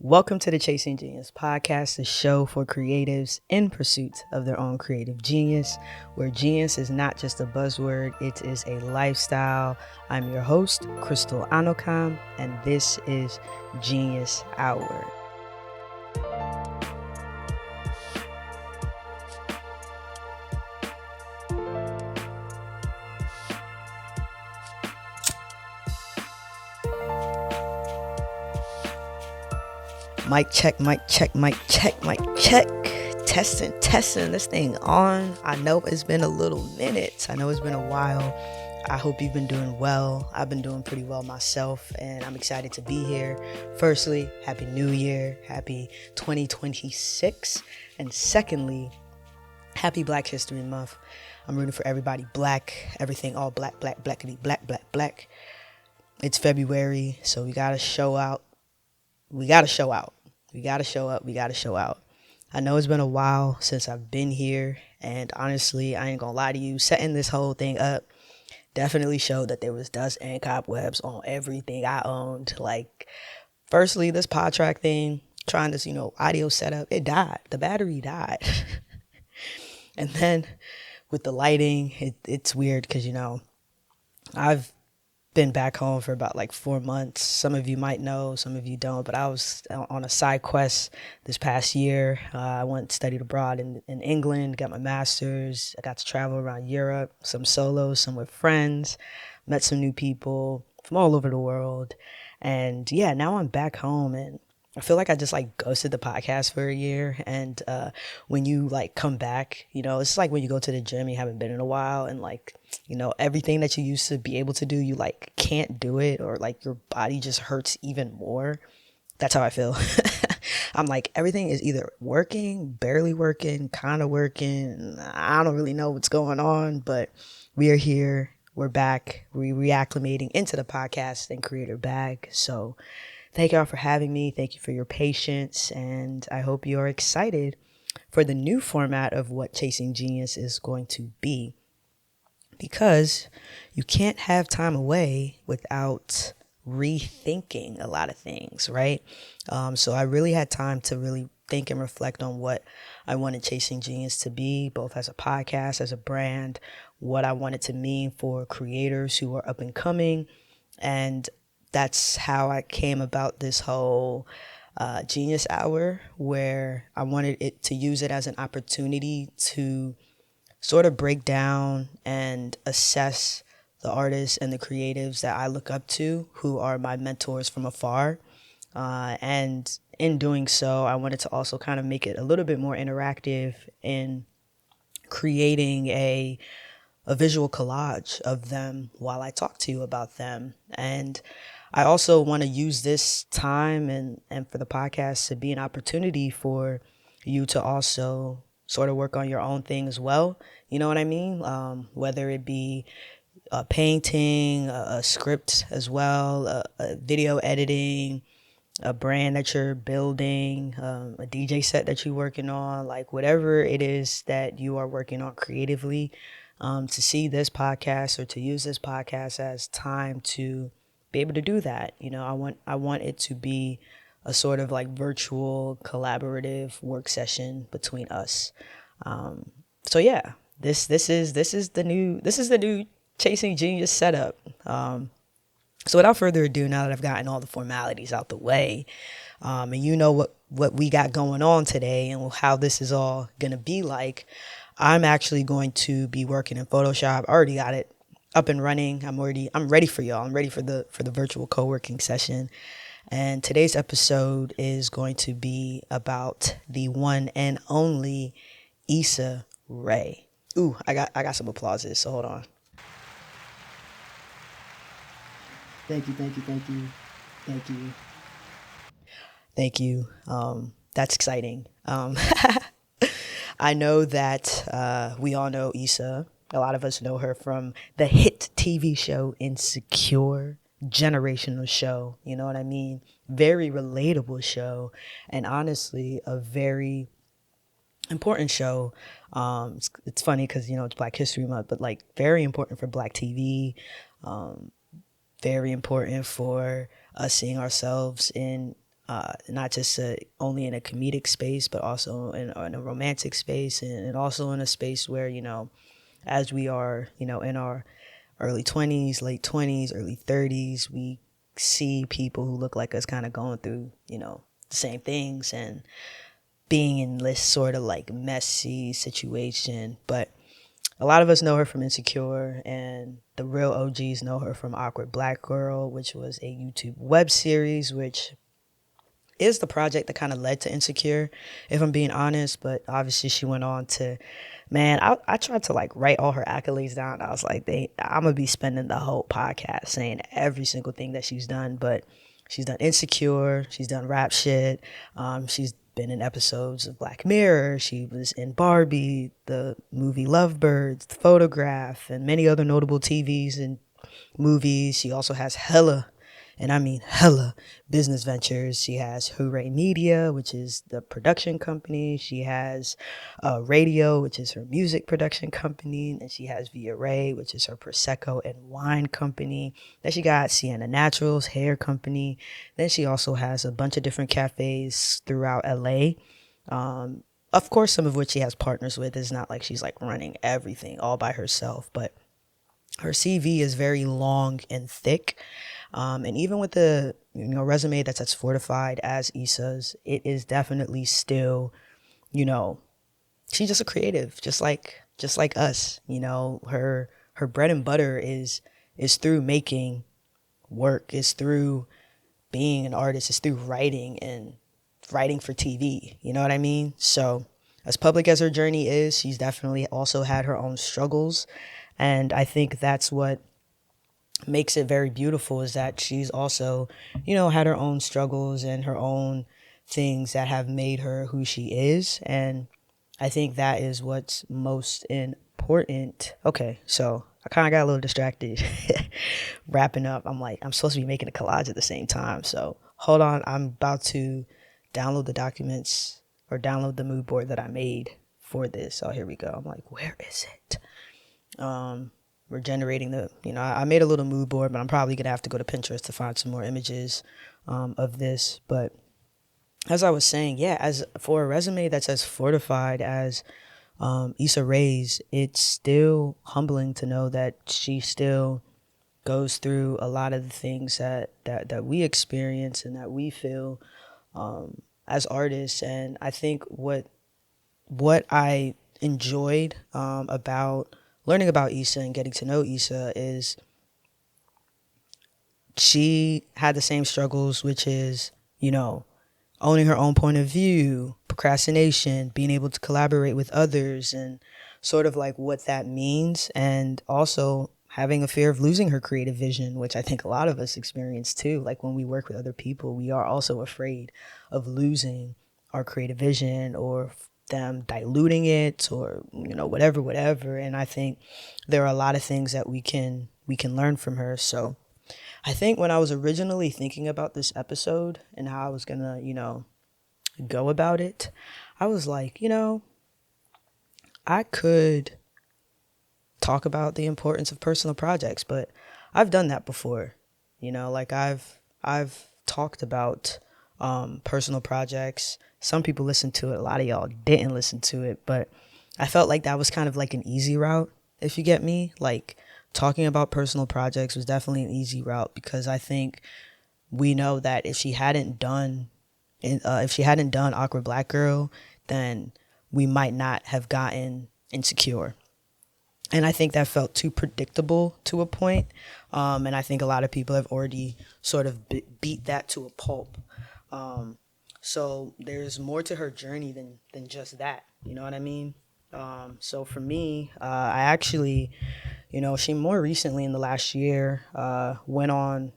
Welcome to the Chasing Genius podcast, the show for creatives in pursuit of their own creative genius, where genius is not just a buzzword, it is a lifestyle. I'm your host, Crystal Anokam, and this is Genius Hour. Mic check, mic check, mic check, mic check. Testing this thing on. I know it's been a little minute. I know it's been a while. I hope you've been doing well. I've been doing pretty well myself, and I'm excited to be here. Firstly, Happy New Year. Happy 2026. And secondly, Happy Black History Month. I'm rooting for everybody black. Everything all black, blackity, black. It's February, so we gotta show out. We gotta show out. I know it's been a while since I've been here, and honestly, I ain't gonna lie to you, setting this whole thing up definitely showed that there was dust and cobwebs on everything I owned. Like, firstly, this pod track thing, trying this, audio setup, it died. The battery died. And then with the lighting, it's weird because, I've been back home for about 4 months. Some of you might know, some of you don't, but I was on a side quest this past year. I went and studied abroad in England, got my master's. I got to travel around Europe, some solos, some with friends, met some new people from all over the world. And yeah, now I'm back home, and I feel like I just ghosted the podcast for a year. And when you come back, it's like when you go to the gym, you haven't been in a while, and everything that you used to be able to do, you can't do it, or your body just hurts even more. That's how I feel. I'm everything is either working, barely working, kind of working. I don't really know what's going on, but we are here. We're back. We're reacclimating into the podcast and creator bag. So thank y'all for having me. Thank you for your patience. And I hope you're excited for the new format of what Chasing Genius is going to be. Because you can't have time away without rethinking a lot of things, right? So I really had time to really think and reflect on what I wanted Chasing Genius to be, both as a podcast, as a brand, what I wanted to mean for creators who are up and coming. And that's how I came about this whole Genius Hour, where I wanted it to use it as an opportunity to sort of break down and assess the artists and the creatives that I look up to, who are my mentors from afar. And in doing so, I wanted to also kind of make it a little bit more interactive in creating a visual collage of them while I talk to you about them. And I also want to use this time and for the podcast to be an opportunity for you to also sort of work on your own thing as well. You know what I mean? Whether it be a painting, a script as well, a video editing, a brand that you're building, a DJ set that you're working on, whatever it is that you are working on creatively, to see this podcast or to use this podcast as time to be able to do that. I want it to be a sort of virtual collaborative work session between us. So yeah, this is the new Chasing Genius setup. So without further ado, now that I've gotten all the formalities out the way, and you know what we got going on today and how this is all gonna be like, I'm actually going to be working in Photoshop. I already got it up and running. I'm ready for y'all. I'm ready for the virtual co-working session. And today's episode is going to be about the one and only Issa Rae. Ooh, I got some applauses, so hold on. Thank you. That's exciting. I know that we all know Issa. A lot of us know her from the hit TV show Insecure, generational show. You know what I mean? Very relatable show, and honestly, a very important show. It's funny because it's Black History Month, but very important for Black TV. Very important for us seeing ourselves in not just only in a comedic space, but also in a romantic space, and also in a space where, as we are, in our early 20s, late 20s, early 30s, we see people who look like us kind of going through, the same things and being in this sort of like messy situation. But a lot of us know her from Insecure, and the real OGs know her from Awkward Black Girl, which was a YouTube web series, which is the project that kind of led to Insecure, if I'm being honest. But obviously she went on to, man, I tried to like write all her accolades down. I was like, I'm gonna be spending the whole podcast saying every single thing that she's done. But she's done Insecure, she's done rap shit, she's been in episodes of Black Mirror, she was in Barbie, the movie Lovebirds, The Photograph, and many other notable TVs and movies. She also has hella, and I mean hella, business ventures. She has Hooray Media, which is the production company. She has Radio, which is her music production company. And she has Via Rae, which is her Prosecco and wine company. Then she got Sienna Naturals, hair company. Then she also has a bunch of different cafes throughout LA. Of course, some of which she has partners with. It's not like she's like running everything all by herself, but her CV is very long and thick. And even with the resume that's as fortified as Issa's, it is definitely still, she's just a creative, just like us. Her bread and butter is through making work, is through being an artist, is through writing and writing for TV. You know what I mean? So as public as her journey is, she's definitely also had her own struggles. And I think that's what makes it very beautiful, is that she's also, had her own struggles and her own things that have made her who she is. And I think that is what's most important. Okay, so I kind of got a little distracted wrapping up. I'm like, I'm supposed to be making a collage at the same time. So hold on, I'm about to download the documents or download the mood board that I made for this. So here we go. I'm like, where is it? We're generating the, I made a little mood board, but I'm probably going to have to go to Pinterest to find some more images of this. But as I was saying, yeah, as for a resume that's as fortified as Issa Rae's, it's still humbling to know that she still goes through a lot of the things that we experience and that we feel as artists. And I think what I enjoyed about learning about Issa and getting to know Issa is she had the same struggles, which is, owning her own point of view, procrastination, being able to collaborate with others, and sort of like what that means. And also having a fear of losing her creative vision, which I think a lot of us experience too. Like when we work with other people, we are also afraid of losing our creative vision or them diluting it or whatever. And I think there are a lot of things that we can learn from her. So I think when I was originally thinking about this episode and how I was gonna go about it, I was like, I could talk about the importance of personal projects, but I've done that before. Like I've talked about personal projects. Some people listened to it. A lot of y'all didn't listen to it, but I felt like that was kind of like an easy route, if you get me. Like talking about personal projects was definitely an easy route because I think we know that if she hadn't done Awkward Black Girl, then we might not have gotten Insecure. And I think that felt too predictable to a point. And I think a lot of people have already sort of beat that to a pulp. So there's more to her journey than just that. You know what I mean? So for me, I actually, she more recently in the last year went on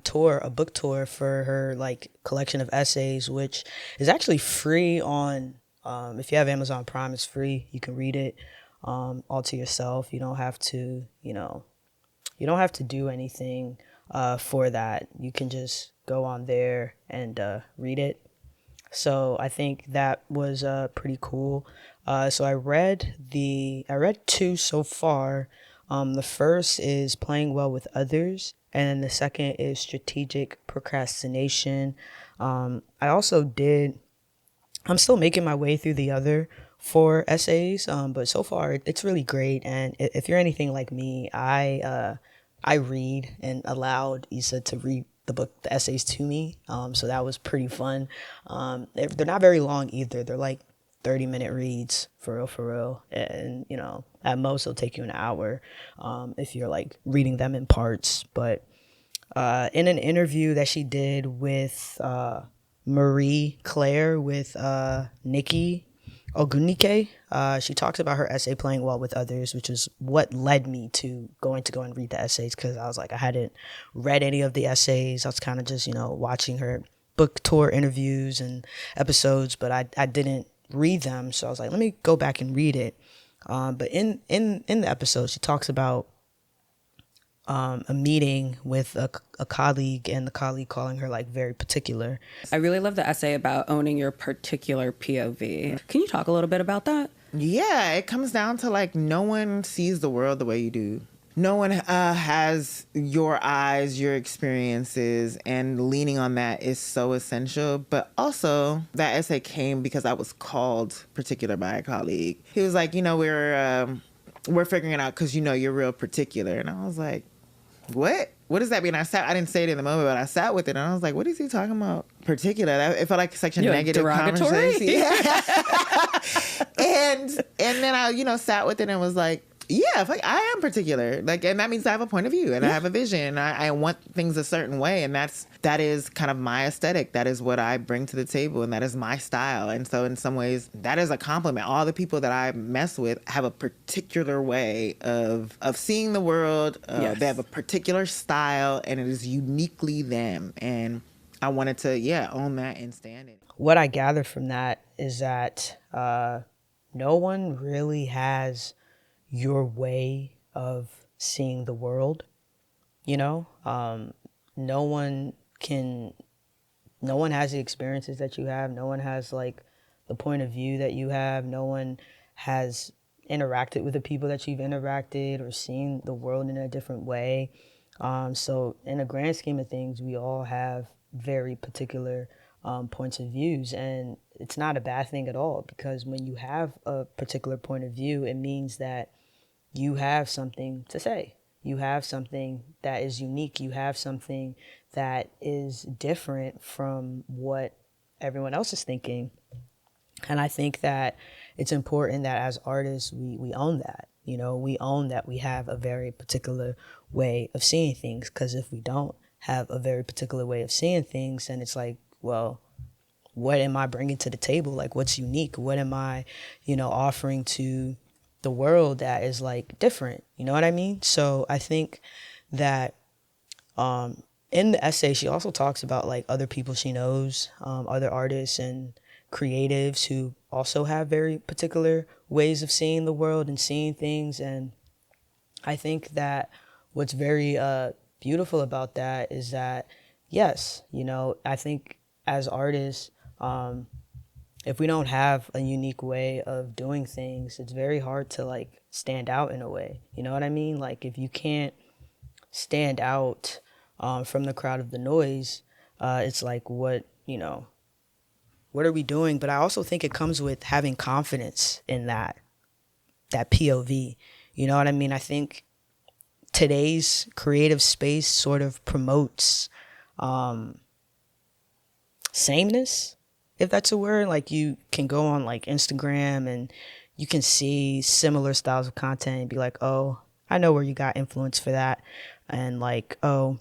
tour, a book tour for her like collection of essays, which is actually free on, if you have Amazon Prime, it's free. You can read it all to yourself. You don't have to, you don't have to do anything for that. You can just go on there and read it. So I think that was pretty cool. So I read two so far. The first is Playing Well with Others, And then the second is strategic procrastination. I also did, I'm still making my way through the other 4 essays, but so far it's really great. And if you're anything like me, I read and allowed Issa to read the essays to me. So that was pretty fun. They're not very long either. They're like 30-minute reads for real. And, you know, at most it'll take you an hour if you're like reading them in parts. But in an interview that she did with Marie Claire with Nikki Ogunike, she talks about her essay playing well with others, which is what led me to go and read the essays, because I was like, I hadn't read any of the essays. I was kind of just, you know, watching her book tour interviews and episodes, but I didn't read them. So I was like, let me go back and read it. But in the episode, she talks about a meeting with a colleague, and the colleague calling her like very particular. I really love the essay about owning your particular POV. Can you talk a little bit about that? Yeah, it comes down to like no one sees the world the way you do. No one has your eyes, your experiences, and leaning on that is so essential. But also, that essay came because I was called particular by a colleague. He was like, you know, we're figuring it out because, you know, you're real particular. And I was like, what? What does that mean? I didn't say it in the moment, but I sat with it, and I was like, what is he talking about? Particular. It felt like such a negative conversation. Yeah. and then I, you know, sat with it and was like, yeah, like I am particular. Like, and that means I have a point of view and I have a vision. I want things a certain way, and that is kind of my aesthetic. That is what I bring to the table, and that is my style. And so in some ways that is a compliment. All the people that I mess with have a particular way of seeing the world. They have a particular style, and it is uniquely them. And I wanted to, own that and stand it. What I gather from that is that no one really has your way of seeing the world, you know? No one has the experiences that you have. No one has like the point of view that you have. No one has interacted with the people that you've interacted or seen the world in a different way. So in a grand scheme of things, we all have very particular points of views, and it's not a bad thing at all, because when you have a particular point of view, it means that you have something to say. You have something that is unique. You have something that is different from what everyone else is thinking. And I think that it's important that as artists, we own that. You know, we own that we have a very particular way of seeing things, because if we don't have a very particular way of seeing things, then it's like, well, what am I bringing to the table? Like, what's unique? What am I, you know, offering to the world that is like different? You know what I mean? So I think that in the essay, she also talks about like other people she knows, other artists and creatives who also have very particular ways of seeing the world and seeing things. And I think that what's very beautiful about that is that, yes, you know, I think as artists, if we don't have a unique way of doing things, it's very hard to like stand out in a way. You know what I mean? Like if you can't stand out from the crowd of the noise, it's like, what are we doing? But I also think it comes with having confidence in that POV. You know what I mean? I think today's creative space sort of promotes sameness, if that's a word. Like you can go on like Instagram and you can see similar styles of content and be like, oh, I know where you got influence for that. And like, oh,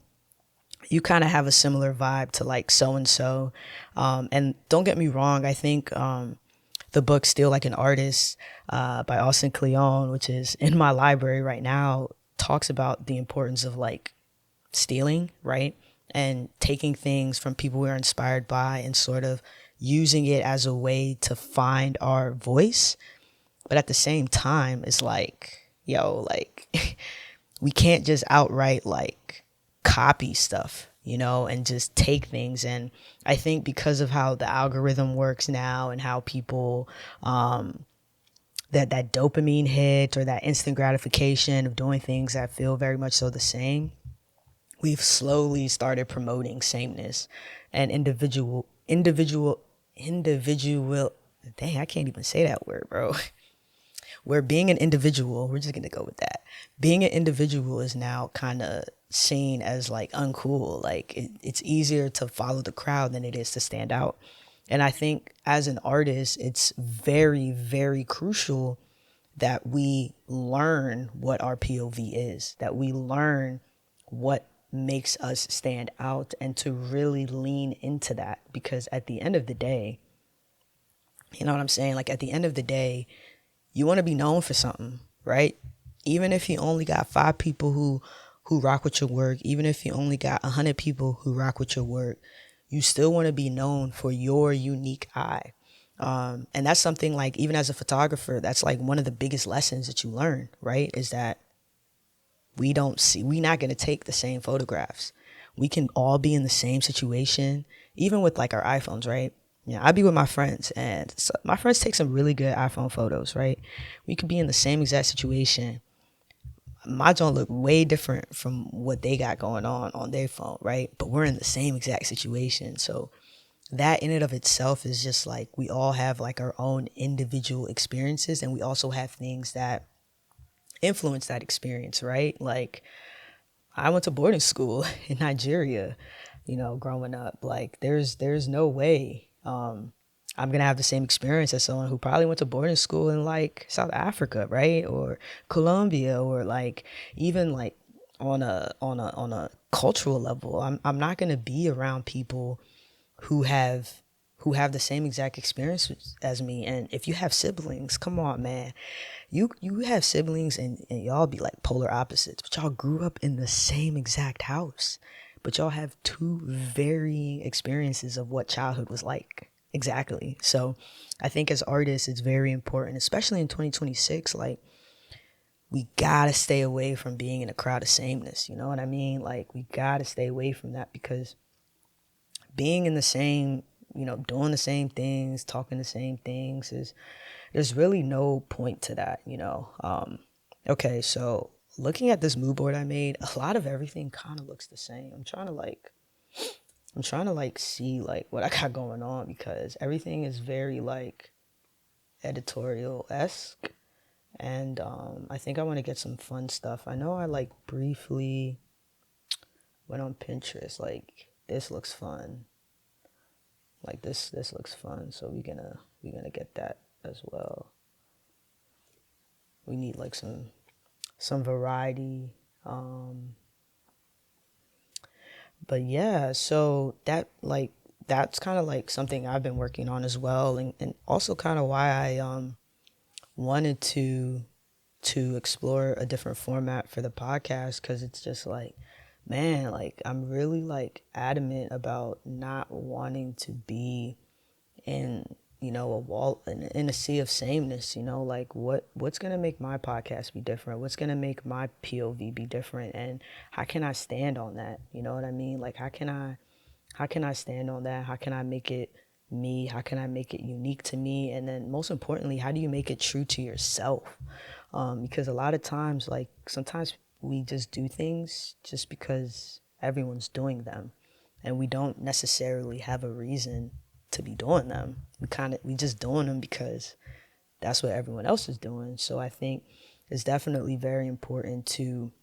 you kind of have a similar vibe to like so-and-so. And don't get me wrong, I think the book Steal Like an Artist by Austin Kleon, which is in my library right now, talks about the importance of like stealing, right? And taking things from people we're inspired by and sort of using it as a way to find our voice. But at the same time, it's like, like we can't just outright like copy stuff, you know, and just take things. And I think because of how the algorithm works now and how people that dopamine hit or that instant gratification of doing things that feel very much so the same, we've slowly started promoting sameness and individual, dang, I can't even say that word, bro. Where being an individual, we're just gonna go with that. Being an individual is now kind of seen as like uncool. Like it's easier to follow the crowd than it is to stand out. And I think as an artist, it's very, very crucial that we learn what our POV is, that we learn what makes us stand out, and to really lean into that. Because at the end of the day, you know what I'm saying? Like at the end of the day, you want to be known for something, right? Even if you only got 5 people who rock with your work, even if you only got 100 people who rock with your work, you still want to be known for your unique eye. And that's something like, even as a photographer, that's like one of the biggest lessons that you learn, right? Is that we're not going to take the same photographs. We can all be in the same situation, even with like our iPhones, right? Yeah, I be with my friends, and so my friends take some really good iPhone photos, right? We could be in the same exact situation. My don't look way different from what they got going on their phone, right? But we're in the same exact situation. So that in and of itself is just like, we all have like our own individual experiences, and we also have things that influence that experience, right? Like, I went to boarding school in Nigeria, growing up. Like, there's no way I'm gonna have the same experience as someone who probably went to boarding school in like South Africa, right? Or Colombia, or like even like on a cultural level. I'm not gonna be around people who have the same exact experience as me. And if you have siblings, come on, man. You have siblings, and y'all be like polar opposites, but y'all grew up in the same exact house. But y'all have 2 varying experiences of what childhood was like. Exactly. So I think as artists, it's very important, especially in 2026, like, we gotta stay away from being in a crowd of sameness. You know what I mean? Like, we gotta stay away from that, because being in the same, doing the same things, talking the same things, there's really no point to that, Okay, so looking at this mood board I made, a lot of everything kind of looks the same. I'm trying to see like what I got going on, because everything is very like editorial-esque. And I think I want to get some fun stuff. I know I like briefly went on Pinterest, like, this looks fun. Like this looks fun, so we're gonna get that as well. We need like some variety. But yeah, so that's kind of like something I've been working on as well, and also kind of why I wanted to explore a different format for the podcast, because it's just like, man, like, I'm really like adamant about not wanting to be in a wall in a sea of sameness. Like, what's gonna make my podcast be different? What's gonna make my POV be different? And how can I stand on that? You know what I mean? Like, how can I stand on that? How can I make it me? How can I make it unique to me? And then most importantly, how do you make it true to yourself? Because a lot of times, like, sometimes we just do things just because everyone's doing them, and we don't necessarily have a reason to be doing them. We just doing them because that's what everyone else is doing. So I think it's definitely very important to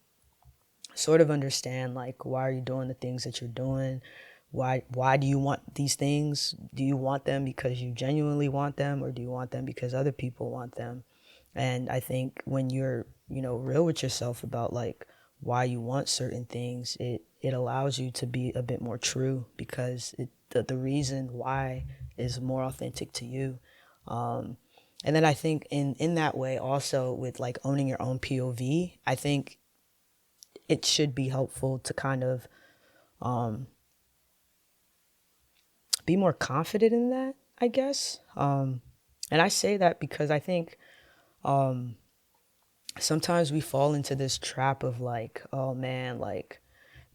sort of understand, like, why are you doing the things that you're doing? Why do you want these things? Do you want them because you genuinely want them, or do you want them because other people want them? And I think when you're, real with yourself about like why you want certain things, it allows you to be a bit more true, because the reason why is more authentic to you. And then I think in that way also, with like owning your own POV, I think it should be helpful to kind of be more confident in that, I guess. And I say that because I think sometimes we fall into this trap of like, oh man, like,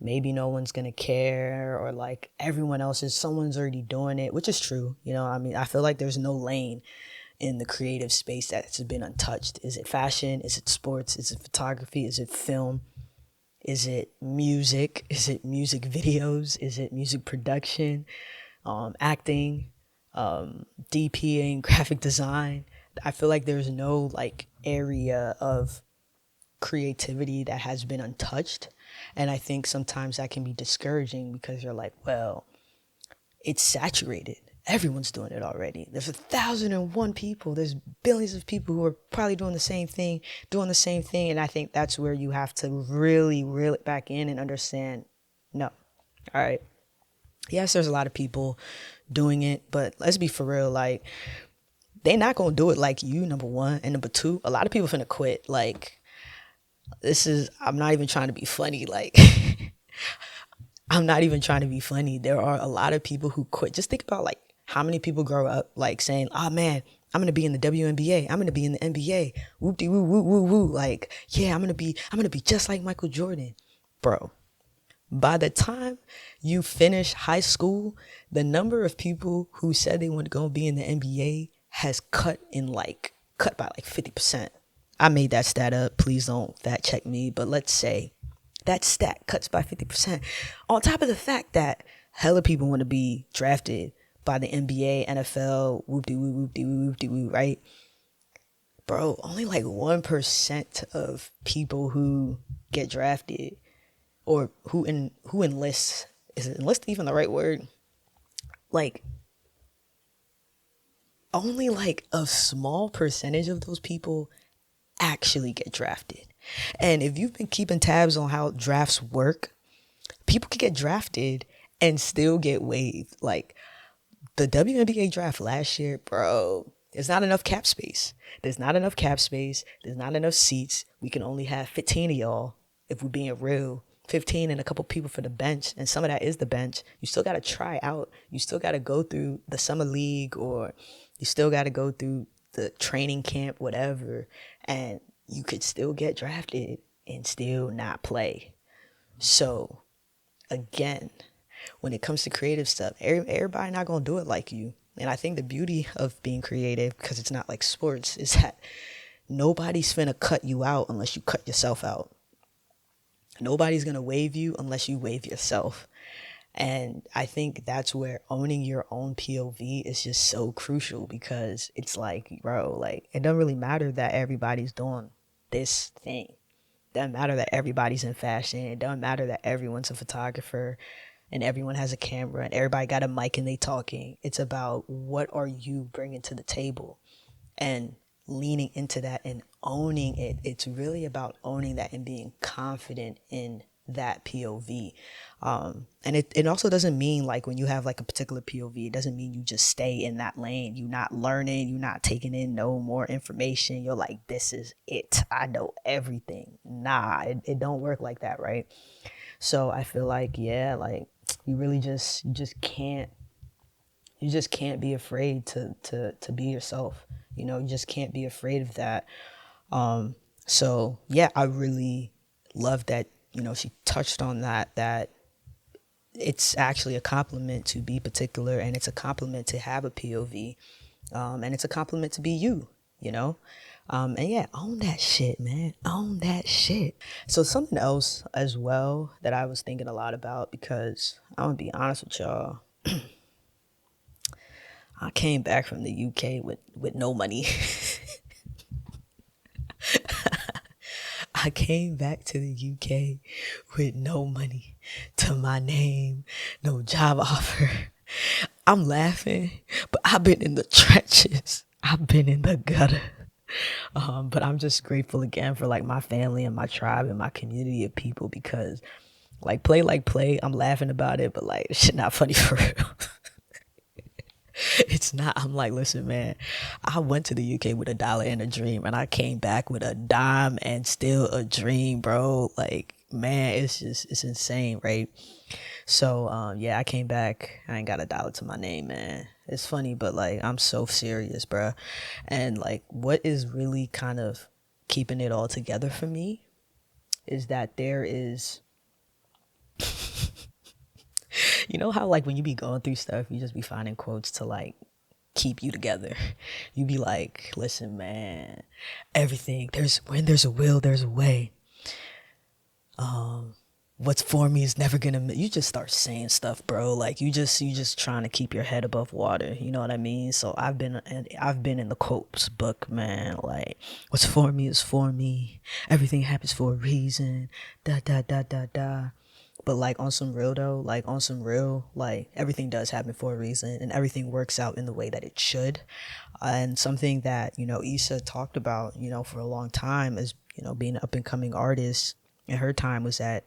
maybe no one's gonna care, or like someone's already doing it, which is true. I mean, I feel like there's no lane in the creative space that's been untouched. Is it fashion? Is it sports? Is it photography? Is it film? Is it music? Is it music videos? Is it music production, acting, DPing, graphic design? I feel like there's no like area of creativity that has been untouched. And I think sometimes that can be discouraging because you're like, well, it's saturated. Everyone's doing it already. There's 1,001 people. There's billions of people who are probably doing the same thing. And I think that's where you have to really reel it back in and understand, no. All right. Yes, there's a lot of people doing it, but let's be for real. Like, they're not going to do it like you, number one. And number two, a lot of people finna quit. Like, I'm not even trying to be funny. Like, I'm not even trying to be funny. There are a lot of people who quit. Just think about like how many people grow up like saying, oh man, I'm going to be in the WNBA. I'm going to be in the NBA. Whoop-de woo woo woo woo. Like, yeah, I'm going to be just like Michael Jordan. Bro, by the time you finish high school, the number of people who said they want to go be in the NBA has cut by like 50%. I made that stat up. Please don't fact check me. But let's say that stat cuts by 50%. On top of the fact that hella people want to be drafted by the NBA, NFL, whoop-de-woo, right? Bro, only like 1% of people who get drafted or who enlist, is enlist even the right word? Like, only like a small percentage of those people actually get drafted. And if you've been keeping tabs on how drafts work, people can get drafted and still get waived. Like, the WNBA draft last year, bro, there's not enough cap space. There's not enough seats. We can only have 15 of y'all, if we're being real. 15 and a couple people for the bench, and some of that is the bench. You still got to try out. You still got to go through the summer league, or you still got to go through the training camp, whatever, and you could still get drafted and still not play. So, again, when it comes to creative stuff, everybody not going to do it like you. And I think the beauty of being creative, because it's not like sports, is that nobody's finna cut you out unless you cut yourself out. Nobody's going to waive you unless you waive yourself. And I think that's where owning your own POV is just so crucial, because it's like, bro, like, it doesn't really matter that everybody's doing this thing. It doesn't matter that everybody's in fashion. It doesn't matter that everyone's a photographer and everyone has a camera and everybody got a mic and they talking. It's about what are you bringing to the table and leaning into that and owning it. It's really about owning that and being confident in that POV. And it also doesn't mean like when you have like a particular POV, it doesn't mean you just stay in that lane. You're not learning, you're not taking in no more information. You're like, this is it. I know everything. Nah, it don't work like that, right? So I feel like, yeah, like you just can't be afraid to be yourself. You know, you just can't be afraid of that. So yeah, I really love that, you know, she touched on that it's actually a compliment to be particular, and it's a compliment to have a POV, and it's a compliment to be you know? And yeah, own that shit, man. Own that shit. So something else as well that I was thinking a lot about, because I'm gonna be honest with y'all, I came back from the UK with no money. I came back to the UK with no money to my name, no job offer. I'm laughing, but I've been in the trenches. I've been in the gutter. But I'm just grateful again for like my family and my tribe and my community of people, because like play, I'm laughing about it, but like shit not funny for real. It's not. I'm like, listen, man, I went to the UK with $1 and a dream, and I came back with a dime and still a dream, bro. Like, man, it's insane, right? So, yeah, I came back. I ain't got $1 to my name, man. It's funny, but like, I'm so serious, bro. And like, what is really kind of keeping it all together for me is that there is, you know how like when you be going through stuff, you just be finding quotes to like keep you together. You be like, listen, man, everything, when there's a will, there's a way. what's for me is never gonna, you just start saying stuff, bro. Like you just trying to keep your head above water, you know what I mean? So I've been in the quotes book, man. Like, what's for me is for me, everything happens for a reason, da da da da da. But like on some real though, like everything does happen for a reason, and everything works out in the way that it should. And something that, you know, Issa talked about, you know, for a long time is, you know, being an up and coming artist in her time was that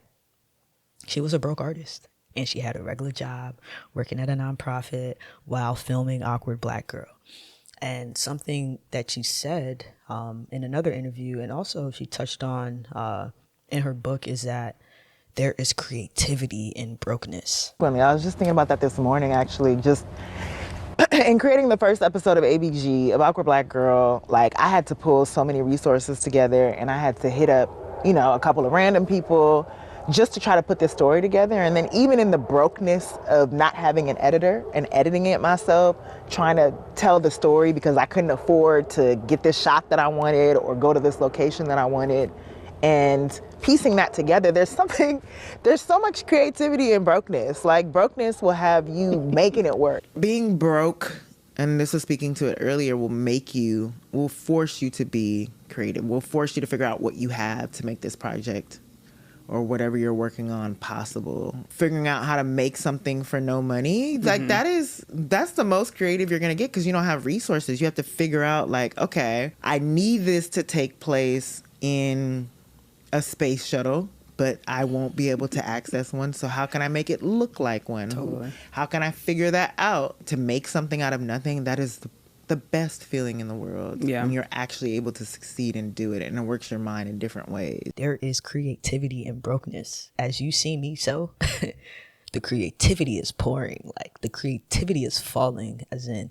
she was a broke artist and she had a regular job working at a nonprofit while filming Awkward Black Girl. And something that she said in another interview, and also she touched on in her book, is that there is creativity in brokenness. I was just thinking about that this morning, actually. Just in creating the first episode of ABG, of Awkward Black Girl, like I had to pull so many resources together, and I had to hit up, you know, a couple of random people just to try to put this story together. And then even in the brokenness of not having an editor and editing it myself, trying to tell the story because I couldn't afford to get this shot that I wanted or go to this location that I wanted, and piecing that together, there's so much creativity in brokenness. Like brokenness will have you making it work. Being broke, and this was speaking to it earlier, will force you to be creative, will force you to figure out what you have to make this project or whatever you're working on possible. Figuring out how to make something for no money, like that's the most creative you're gonna get, because you don't have resources. You have to figure out, like, okay, I need this to take place in a space shuttle, but I won't be able to access one. So how can I make it look like one? Totally. How can I figure that out to make something out of nothing? That is the best feeling in the world. Yeah. When you're actually able to succeed and do it, and it works your mind in different ways. There is creativity in brokenness. As you see me, so the creativity is pouring. Like the creativity is falling, as in,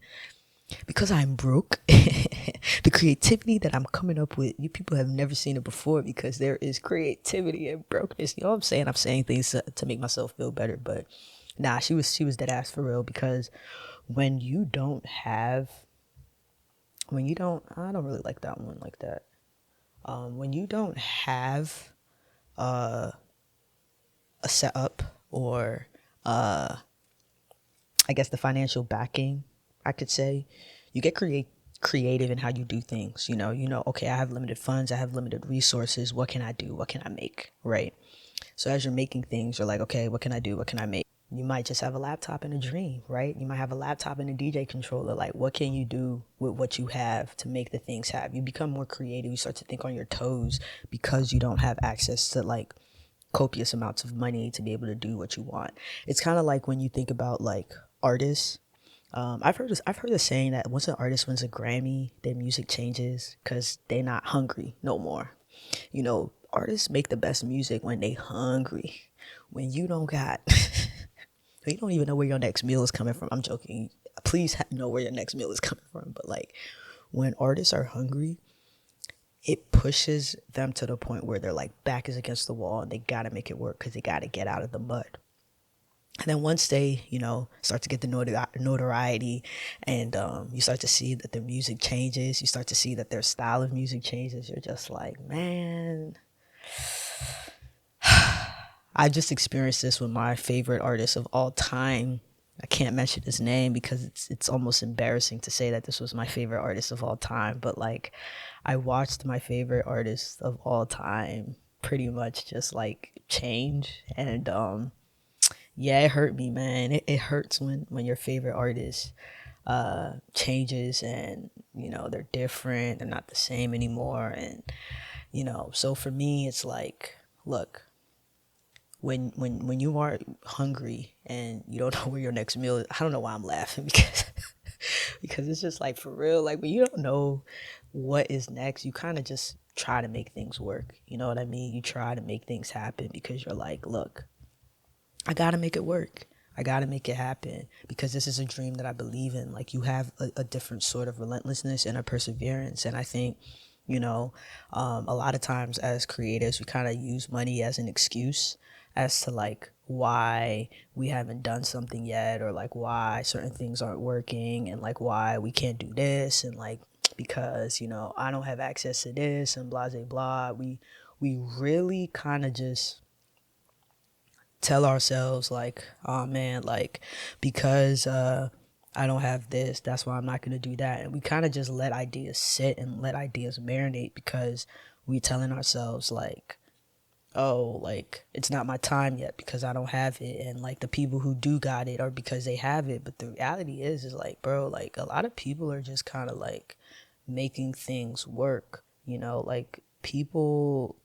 because I'm broke, the creativity that I'm coming up with, you people have never seen it before, because there is creativity in brokenness. You know what I'm saying? I'm saying things to make myself feel better, but nah, she was dead ass for real. Because when you don't, I don't really like that one like that. When you don't have a setup, or I guess the financial backing, I could say, you get creative in how you do things. You know, okay, I have limited funds, I have limited resources. What can I do? What can I make? Right. So as you're making things, you're like, okay, what can I do? What can I make? You might just have a laptop and a dream, right? You might have a laptop and a DJ controller. Like, what can you do with what you have to make the things happen? You become more creative. You start to think on your toes, because you don't have access to like copious amounts of money to be able to do what you want. It's kind of like when you think about like artists. I've heard the saying that once an artist wins a Grammy, their music changes because they're not hungry no more. You know, artists make the best music when they hungry. When you don't got, you don't even know where your next meal is coming from. I'm joking. Please know where your next meal is coming from. But like, when artists are hungry, it pushes them to the point where they're like back is against the wall, and they gotta make it work because they gotta get out of the mud. And then once they, you know, start to get the notoriety, and you start to see that their music changes, you start to see that their style of music changes, you're just like, man, I just experienced this with my favorite artist of all time. I can't mention his name because it's almost embarrassing to say that this was my favorite artist of all time. But like, I watched my favorite artist of all time pretty much just like change, and yeah, it hurt me, man. It hurts when your favorite artist changes, and you know, they're different, they're not the same anymore. And you know, so for me, it's like, look, when you are hungry and you don't know where your next meal is, I don't know why I'm laughing, because it's just like, for real, like when you don't know what is next, you kind of just try to make things work. You know what I mean? You try to make things happen because you're like, look, I gotta make it work. I gotta make it happen because this is a dream that I believe in. Like, you have a different sort of relentlessness and a perseverance. And I think, you know, a lot of times as creatives, we kind of use money as an excuse as to like why we haven't done something yet, or like why certain things aren't working, and like why we can't do this, and like, because, you know, I don't have access to this, and blah, blah, blah. We really kind of just tell ourselves like, oh man, like because I don't have this, that's why I'm not gonna do that. And we kind of just let ideas sit and let ideas marinate because we telling ourselves like, oh, like it's not my time yet because I don't have it, and like the people who do got it are because they have it. But the reality is like, bro, like a lot of people are just kind of like making things work, you know, like people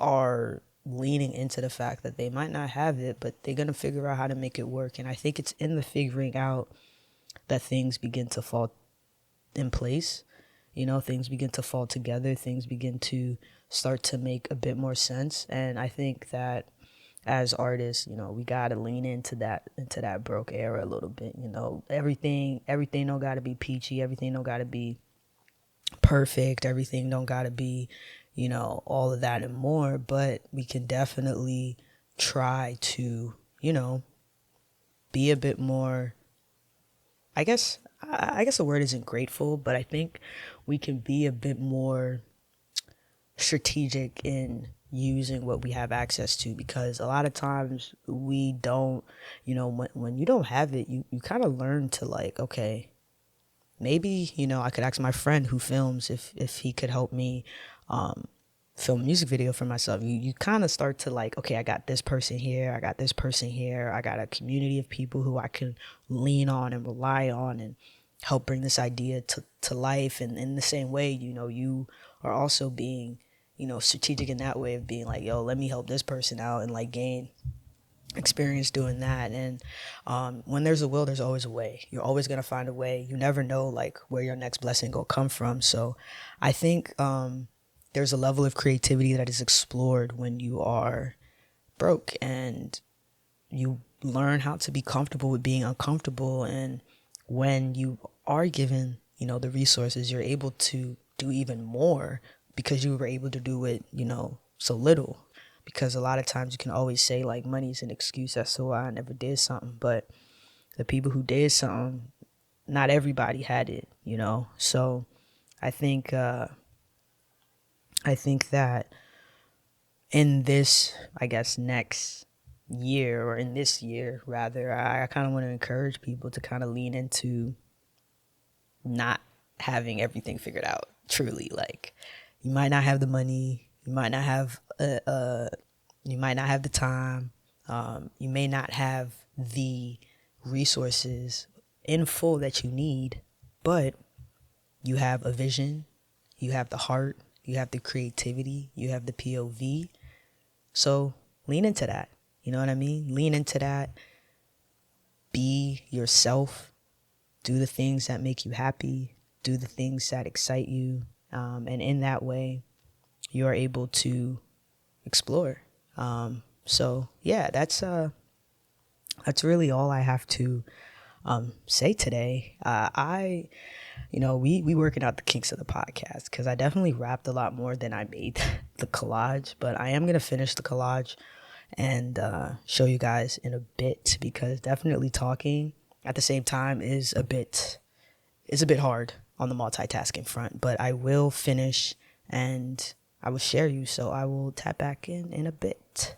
are leaning into the fact that they might not have it, but they're gonna figure out how to make it work. And I think it's in the figuring out that things begin to fall in place. You know, things begin to fall together, things begin to start to make a bit more sense. And I think that as artists, you know, we gotta lean into that broke era a little bit. You know, everything don't gotta be peachy, everything don't gotta be perfect, everything don't gotta be, you know, all of that and more. But we can definitely try to, you know, be a bit more, I guess the word isn't grateful, but I think we can be a bit more strategic in using what we have access to, because a lot of times we don't, you know, when you don't have it, you kind of learn to like, okay, maybe, you know, I could ask my friend who films if he could help me film a music video for myself. You kind of start to like, okay, I got this person here, I got this person here, I got a community of people who I can lean on and rely on and help bring this idea to life. And in the same way, you know, you are also being, you know, strategic in that way of being like, yo, let me help this person out and like gain experience doing that. And when there's a will, there's always a way. You're always gonna find a way. You never know like where your next blessing will come from. So I think there's a level of creativity that is explored when you are broke, and you learn how to be comfortable with being uncomfortable. And when you are given, you know, the resources, you're able to do even more because you were able to do it, you know, so little. Because a lot of times you can always say like money's an excuse as to why I never did something, but the people who did something, not everybody had it, you know. So I think that in this, I guess, next year, or in this year rather, I kind of want to encourage people to kind of lean into not having everything figured out. Truly, like you might not have the money, you might not have you might not have the time, you may not have the resources in full that you need, but you have a vision, you have the heart, you have the creativity, you have the POV. So lean into that. You know what I mean? Lean into that. Be yourself. Do the things that make you happy. Do the things that excite you. And in that way, you are able to explore. So yeah, that's really all I have to say today. You know, we working out the kinks of the podcast, because I definitely rapped a lot more than I made the collage, but I am gonna finish the collage and show you guys in a bit, because definitely talking at the same time is a bit hard on the multitasking front. But I will finish and I will share you, so I will tap back in a bit.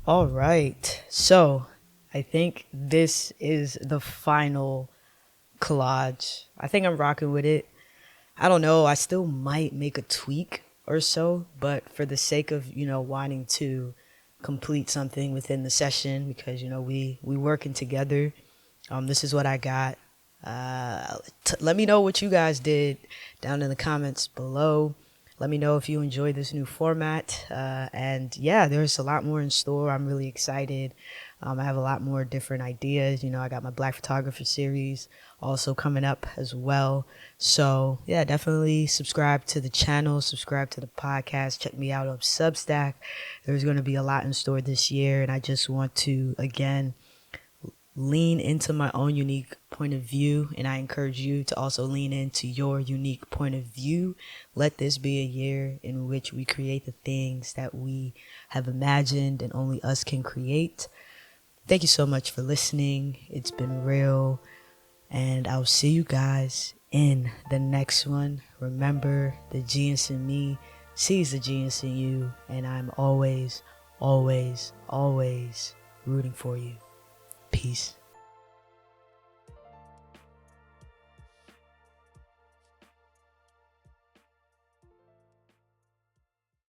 All right. So I think this is the final collage. I think I'm rocking with it. I don't know. I still might make a tweak or so, but for the sake of, wanting to complete something within the session, because, we working together. This is what I got. Let me know what you guys did down in the comments below. Let me know if you enjoyed this new format. And yeah, there's a lot more in store. I'm really excited. I have a lot more different ideas. I got my Black Photographer series also coming up as well. So yeah, definitely subscribe to the channel, subscribe to the podcast, check me out on Substack. There's going to be a lot in store this year. And I just want to, again, lean into my own unique point of view, and I encourage you to also lean into your unique point of view. Let this be a year in which we create the things that we have imagined and only us can create. Thank you so much for listening. It's been real, and I'll see you guys in the next one. Remember, the genius in me sees the genius in you, and I'm always, always, always rooting for you. Peace.